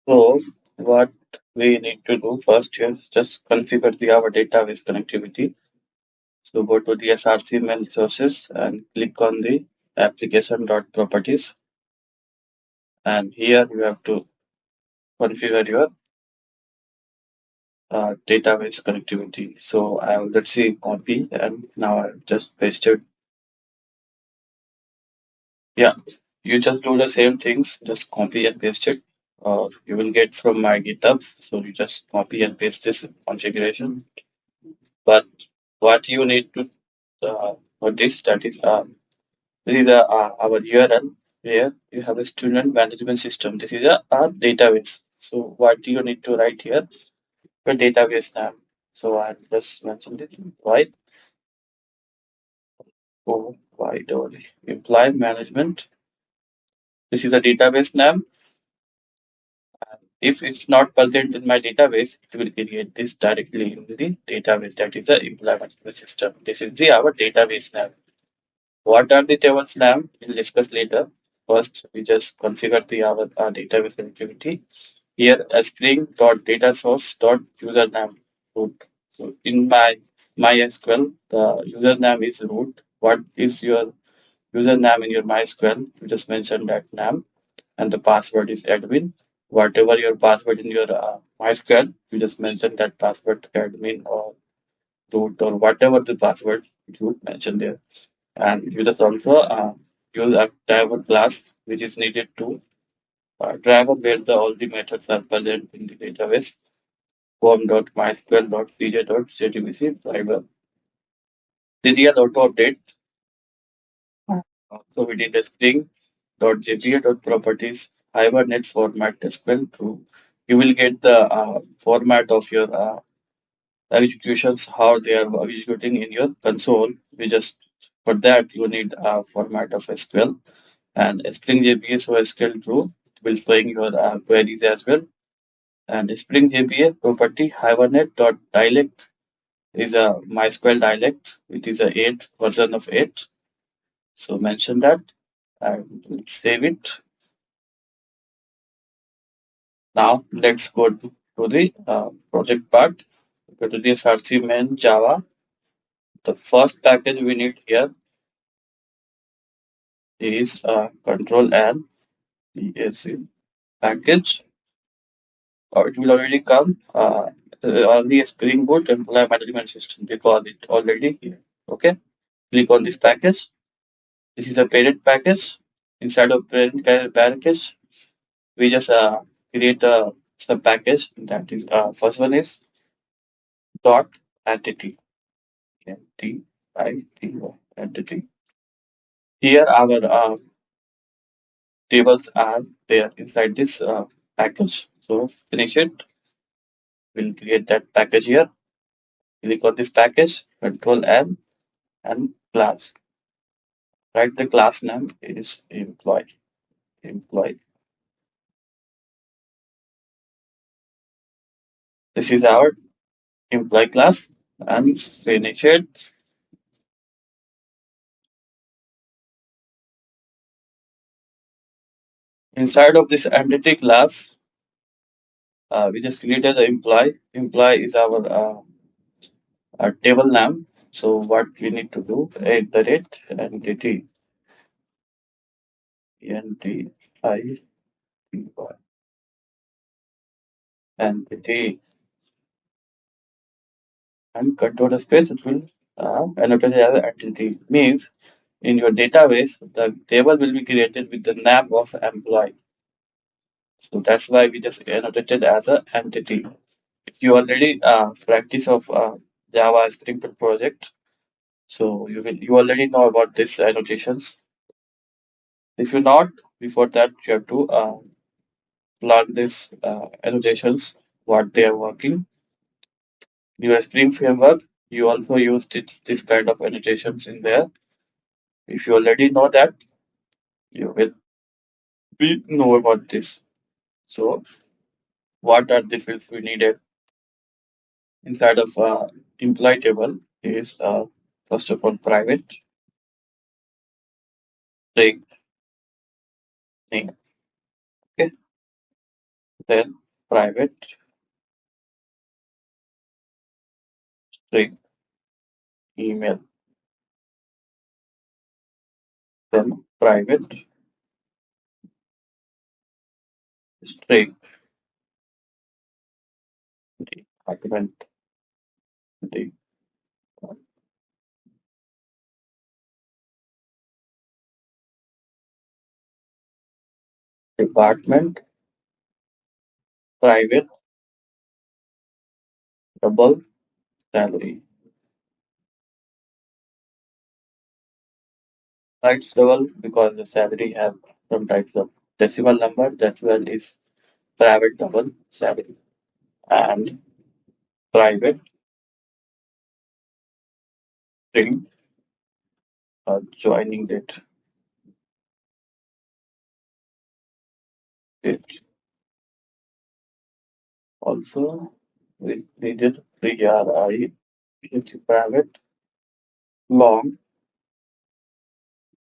So what we need to do first is just configure our database connectivity. So go to the SRC main resources and click on the application.properties. And here you have to configure your database connectivity. So I will, let's see, copy, and now I've just pasted. Yeah, you just do the same things, just copy and paste it, or you will get from my GitHub. So you just copy and paste this configuration. But what you need to notice that is this is our URL where you have a student management system. This is a database. So what do you need to write here? Your database name. So I just mentioned it. Right? Oh, why don't imply management? This is a database name. If it's not present in my database, it will create this directly in the database. That is the employee management system. This is the our database name. What are the tables name? We'll discuss later. First, we just configure our database connectivity. Here, a string dot data source dot username root. So in my MySQL, the username is root. What is your username in your MySQL? You just mention that name, and the password is admin. Whatever your password in your MySQL, you just mention that password admin or root or whatever the password you mention there. And you just also use a driver class which is needed to driver where all the methods are present in the database. form.mysql.pj.jdbc driver. The real auto update. So we did a string.jpa.properties Hibernate format SQL true. You will get the format of your executions, how they are executing in your console. We just for that you need a format of SQL and Spring JPA so SQL true will showing your queries as well. And Spring JPA property Hibernate dot dialect is a MySQL dialect. It is a 8 version of 8. So mention that and we'll save it. Now let's go to the project part. Go to the SRC main Java. The first package we need here is control and PSC package. It will already come on the Spring Boot employee management system because it already here. Okay, click on this package. This is a parent package. Inside of package, we just create a sub package. That is first one is dot entity. Entity. Here our tables are there inside this package. So finish it. We'll create that package here. Click on this package, control N and class. Write the class name is employee. Employee. This is our employee class and finish it. Inside of this entity class, we just created the employee. Employee is our table name. So what we need to do, at the rate entity, N-T-I-T-Y, entity, and control the space, it will annotate as entity. Means in your database, the table will be created with the name of employee. So that's why we just annotated as an entity. If you already practice of Java Spring Boot project, so you already know about these annotations. If you not, before that you have to learn these annotations, what they are working. Your Spring framework, you also use this kind of annotations in there. If you already know that, you will be know about this. So what are the fields we needed inside of employee table is first of all private string name. Okay. then private string email, then private string argument the department private double salary. Right, double because the salary have some types of decimal number. Decimal is private double salary and private string joining date. It also we needed PRI private long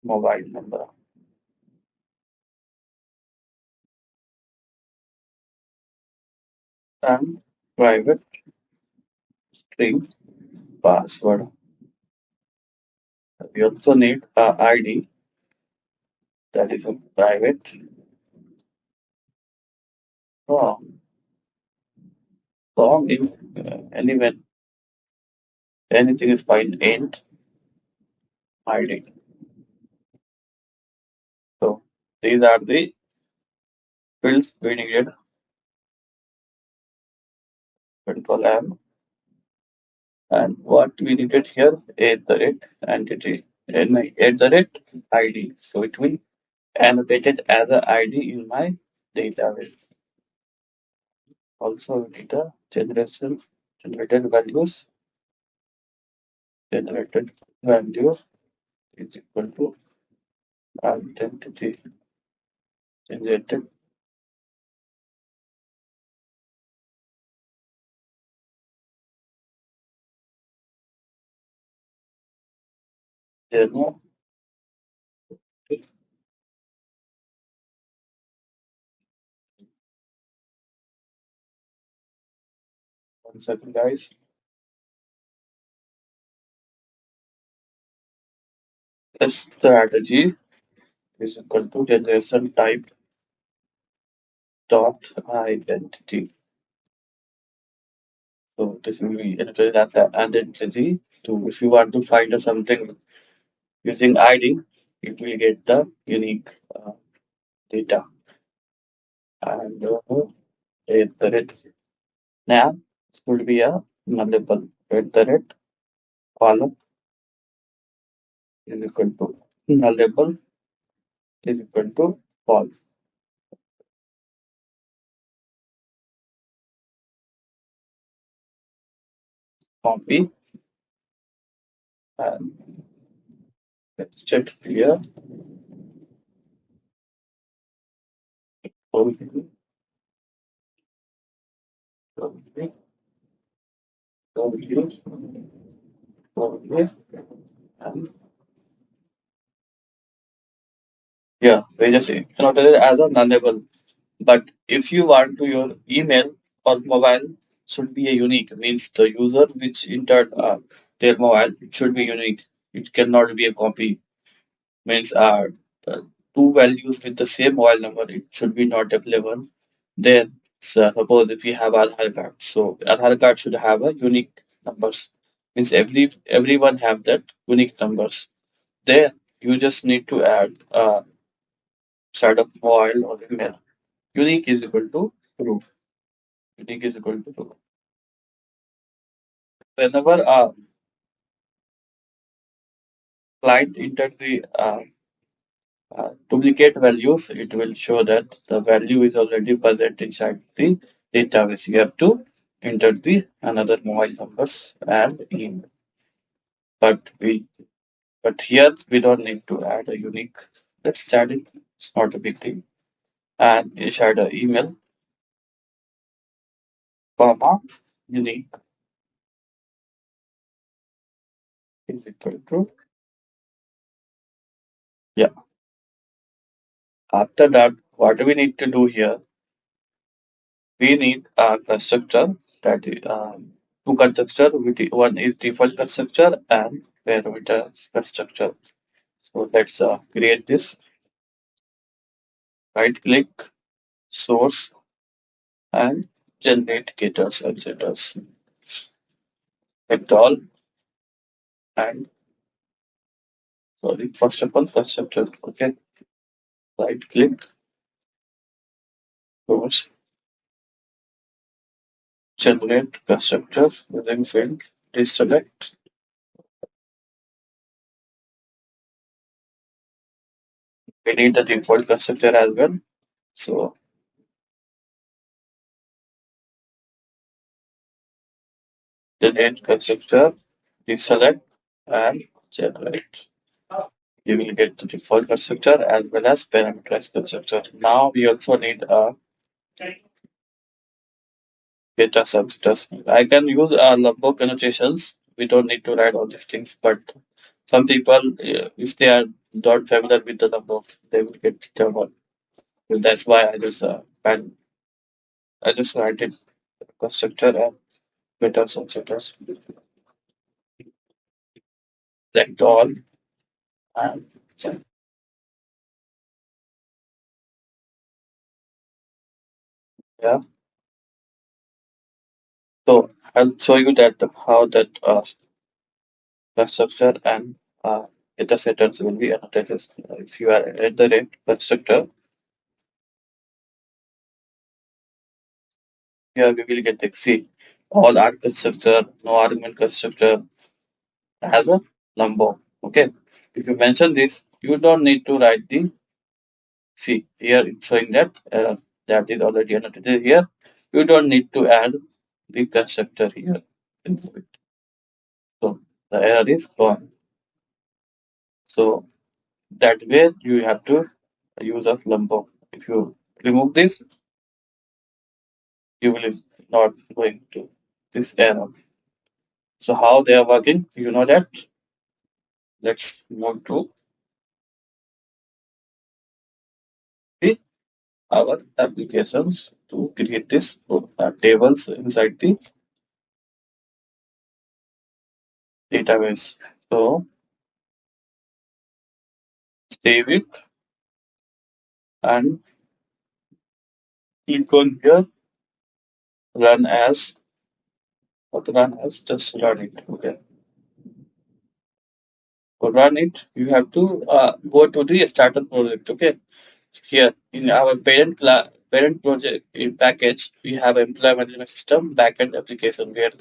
mobile number and private string password. We also need a ID that is a private long long in anyway anything is fine int ID. So these are the fields we needed. Control M and what we needed here at the rate entity and at the rate ID. So it will annotate it as a ID in my database. Also we need a generation generated values. Generated value is equal to identity generated. Demo. 1 second, guys. A strategy is equal to generation type dot identity. So this will be annotated as an identity. To if you want to find something using ID, it will get the unique data. And at the rate now this would be a nullable. At the rate column is equal to nullable is equal to false. Copy and let's check here. Copy, copy, copy, copy, and yeah, we just noted it as a nullable. But if you want to your email or mobile should be a unique, means the user which entered their mobile, it should be unique. It cannot be a copy. Means the two values with the same mobile number, it should be not available. Then suppose if you have Aadhaar card, so Aadhaar card should have a unique numbers. Means everyone have that unique numbers. Then you just need to add side of mobile or email. Unique is equal to true. Unique is equal to true. Whenever a client enter the duplicate values, it will show that the value is already present inside the database. You have to enter the another mobile numbers and email. But we but here we don't need to add a unique. Let's add it. It's not a big thing. And inside the email, comma unique is equal to yeah. After that, what do we need to do here? we need a constructor that two constructor. One is default constructor and parameters constructor. So let's create this. Right click, source, and generate getters and setters. Select all and sorry, first of all constructor. Okay, right click, source, generate constructor within field. Deselect. We need the default constructor as well. So generate constructor, deselect, and generate. You will get the default constructor as well as parameterized constructor. Now we also need a data substance. I can use Lombok annotations. We don't need to write all these things, but some people, if they are not familiar with the Lombok, they will get trouble. So that's why I just write it constructor and data substance. Select all and send. Yeah. So I'll show you that how that constructor and data setters will be annotated. If you are at the rate constructor, here we will get the see all arc constructor, no argument constructor has a number. Okay. If you mention this, you don't need to write the C. Here it's showing that that is already annotated here. You don't need to add the constructor here into it. So the error is gone. So that way you have to use of lumbo. If you remove this, you will not going to this error. So how they are working, you know that. Let's move to the our applications to create this tables inside the database. So save it and click on here, run as, not run as, just run it. Okay. To run it, you have to go to the starter project. Okay. Here in our parent project in package, we have employee management system backend application where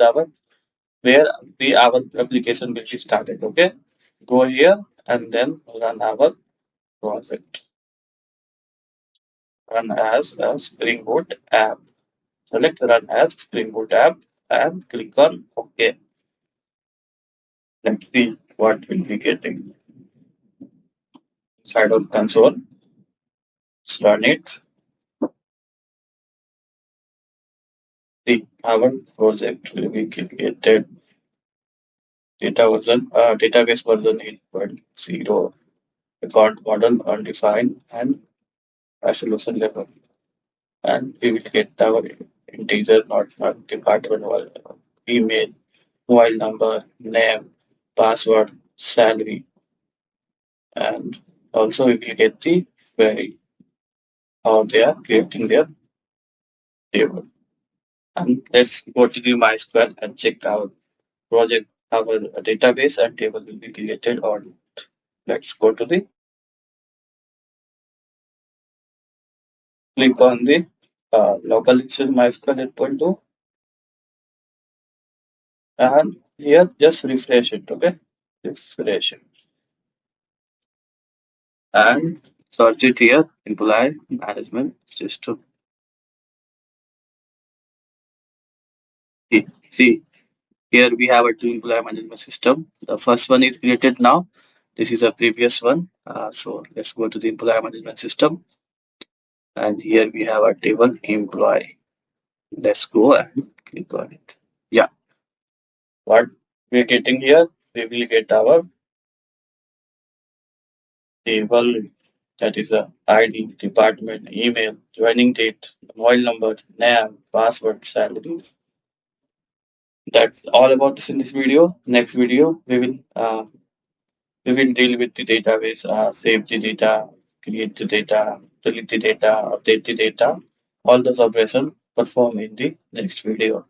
the our application will be started. Okay. Go here and then run our project. Run as a Spring Boot app. Select run as Spring Boot app and click on OK. Let's see what we'll be getting inside of console. Let's run it. See our project will be created. Database version 8.0. Account model undefined and resolution level. And we will get our integer, not department or email, mobile number, name, password, salary, and also we will get the query, how they are creating their table. And let's go to the MySQL and check our project, our database and table will be created or not. Let's go to the click on the local instance MySQL 8.2 and here just refresh it. Okay, refresh it and search it here, employee management system. See, here we have a two employee management system. The first one is created now. This is a previous one. So let's go to the employee management system and here we have a table employee. Let's go and click on it. Yeah, what we're getting here, we will get our table, that is a ID, department, email, joining date, mobile number, name, password, salary. That's all about this in this video. Next video, we will deal with the database, save the data, create the data, delete the data, update the data. All those operations perform in the next video.